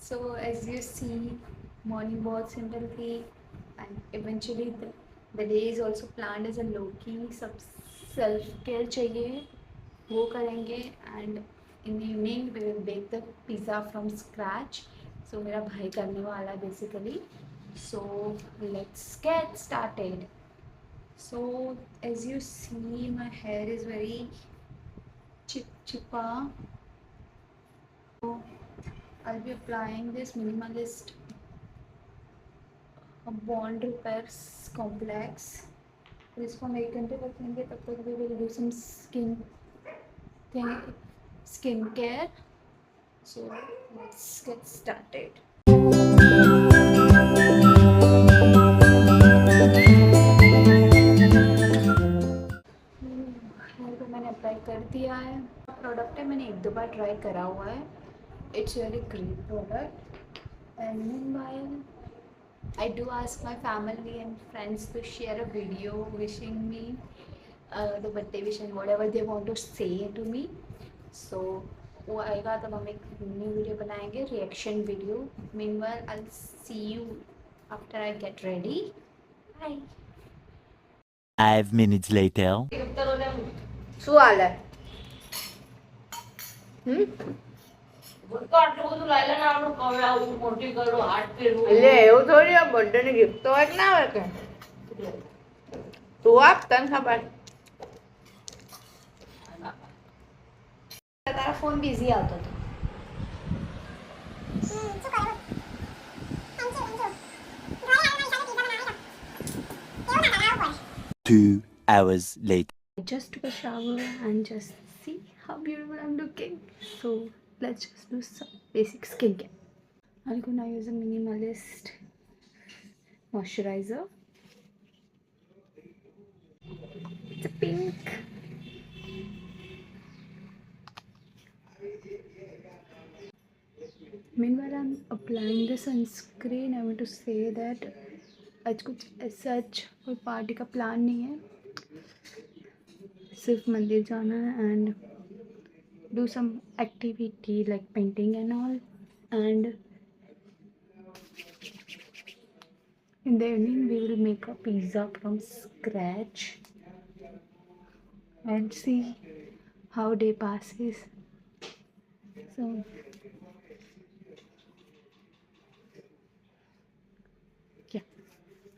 So as you see, morning बहुत simple थी and eventually the day is also planned as a low key. सब self care चाहिए वो करेंगे and in the evening we will bake the pizza from scratch. So मेरा भाई करने वाला है basically. So let's get started. So as you see, my hair is very chipa. So I'll be applying this minimalist bond repairs complex. तो इसको हम 1 घंटे रखेंगे, तब तक we will do some skin care. So let's get started. Hair को मैंने apply कर दिया है. प्रोडक्ट है, मैंने 1-2 बार ट्राई करा हुआ है. It's very great product. And meanwhile I do ask my family and friends to share a video wishing me the birthday wish and whatever they want to say to me. So वो आएगा तब हम एक new video बनाएंगे, reaction video. Meanwhile I'll see you after I get ready. Bye. 5 minutes later. શું હાલે? એટલે એવું થોડી બર્થડે ની ગિફ્ટ તો હોય ના આવે કે તું આપ તને ખબર. તારા ફોન બિઝી આવતો હતો. 2 hours later. I just took a shower and just see how beautiful I'm looking. So let's just do some basic skincare. I'm gonna use a minimalist moisturizer. It's a pink. Meanwhile I'm applying the sunscreen. I want to say that आज कुछ सच कोई party का plan नहीं है, सिर्फ मंदिर जाना है and do some activity like painting and all, and in the evening we will make a pizza from scratch and see how day passes. So yeah,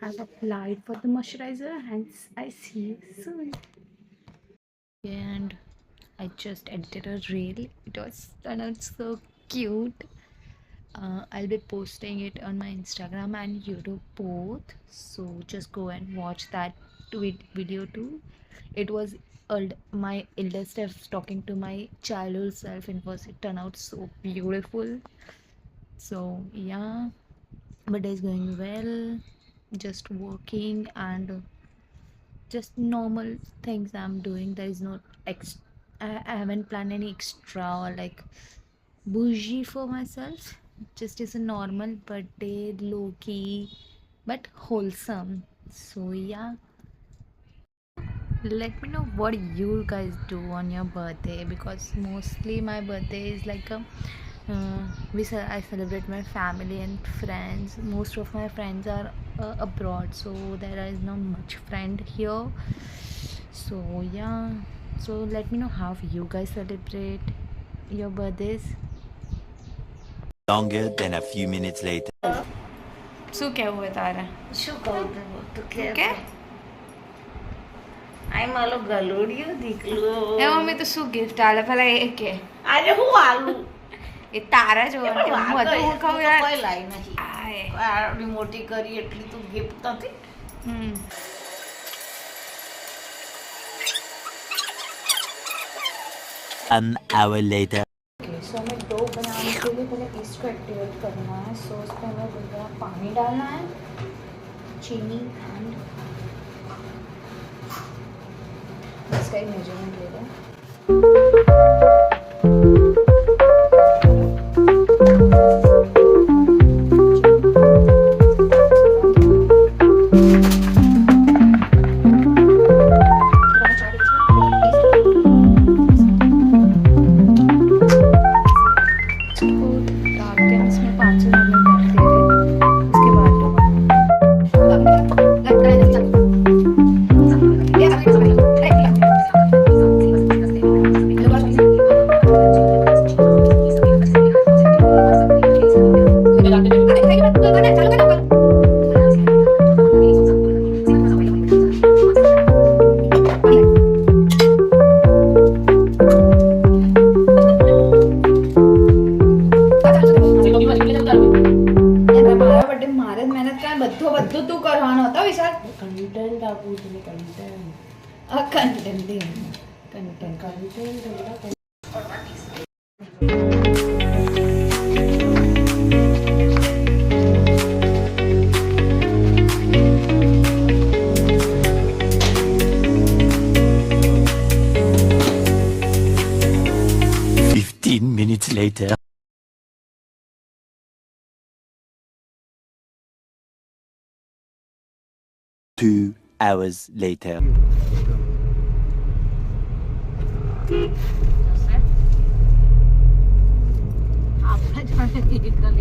I've applied for the moisturizer and I see you soon. And I just edited a reel. It was turned out so cute. I'll be posting it on my Instagram and YouTube both. So just go and watch that video too. It was my eldest self talking to my childhood self, and it turned out so beautiful. So yeah, birthday is going well. Just working and just normal things I'm doing. There is no I haven't planned any extra or like bougie for myself. Just is a normal birthday, low key but wholesome. So yeah, let me know what you guys do on your birthday, because mostly my birthday is like a I celebrate my family and friends. Most of my friends are abroad, so there is not much friend here. So yeah, so let me know how you guys celebrate your birthdays. Longer than a few minutes later. શું કહેવું હોય તારે? શું કહું તું કે આઈ મારો ગલુડિયું દીકલો. એ mummy તો શું ગિફ્ટ આલે પેલા એ કે આજે હું આલું એ તારા જોવાનું હું બધું હું કહું યાર. કોઈ લાઈ નથી. આય. આટલી મોટી કરી એટલી તું ગિફ્ટ નથી. હમ 1 hour later. सो हमें डो बनाने के लिए पहले ईस्ट को एक्टिवेट करना है. सो उसमें हमें भैया पानी डालना है, चीनी एंड इसका ही मेजरमेंट ले रहे हैं. મહેનત કાંઈ બધું તું કરવાનો હતો વિશાલ. કન્ટેન્ટ આપું છું content content. 15 minutes later. Two hours later. આપણા જોડે એકલા